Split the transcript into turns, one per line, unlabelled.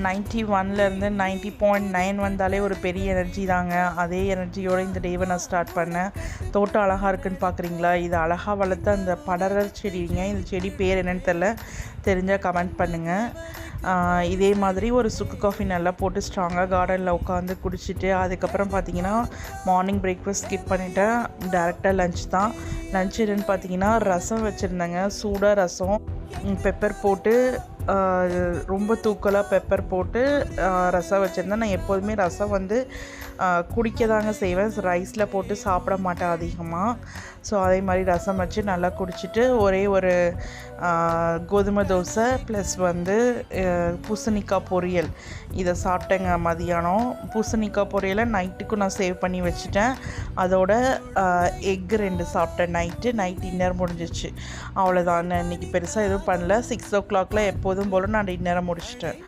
91லேருந்து 90.9 வந்தாலே ஒரு பெரிய எனர்ஜி தாங்க. அதே எனர்ஜியோடு இந்த டேவை நான் ஸ்டார்ட் பண்ணேன். தோட்டம் அழகாக இருக்குதுன்னு பார்க்குறீங்களா? இது அழகாக வளர்த்த அந்த படரல் செடிங்க. இந்த செடி பேர் என்னன்னு தெரில, தெரிஞ்சால் கமெண்ட் பண்ணுங்கள். இதே மாதிரி ஒரு சுக்கு காஃபி நல்லா போட்டு ஸ்ட்ராங்காக கார்டனில் உட்காந்து குடிச்சிட்டு, அதுக்கப்புறம் பார்த்திங்கன்னா மார்னிங் பிரேக்ஃபாஸ்ட் ஸ்கிப் பண்ணிவிட்டேன். டேரெக்டாக லஞ்ச் தான். லஞ்ச் என்னென்னு பார்த்தீங்கன்னா ரசம் வச்சுருந்தேங்க. சூடாக ரசம், பெப்பர் போட்டு, ரொம்ப தூக்கலாக பெப்பர் போட்டு ரசம் வச்சுருந்தேன். நான் எப்போதுமே ரசம் வந்து குடிக்க தாங்க செய்வேன், ரைஸில் போட்டு சாப்பிட மாட்டேன் அதிகமாக. ஸோ அதே மாதிரி ரசம் வச்சு நல்லா குடிச்சிட்டு ஒரே ஒரு கோதுமை தோசை ப்ளஸ் வந்து பூசணிக்காய் பொரியல் இதை சாப்பிட்டேங்க மதியானம். பூசணிக்காய் பொரியலை நைட்டுக்கும் நான் சேவ் பண்ணி வச்சுட்டேன். அதோட எக்கு 2 சாப்பிட்டேன் நைட் டின்னர் முடிஞ்சிச்சு. அவ்வளோதான். இன்றைக்கி பெருசாக எதுவும் பண்ணல. 6 o'clock எப்போதும் போல் நான் டின்னரை முடிச்சிட்டேன்.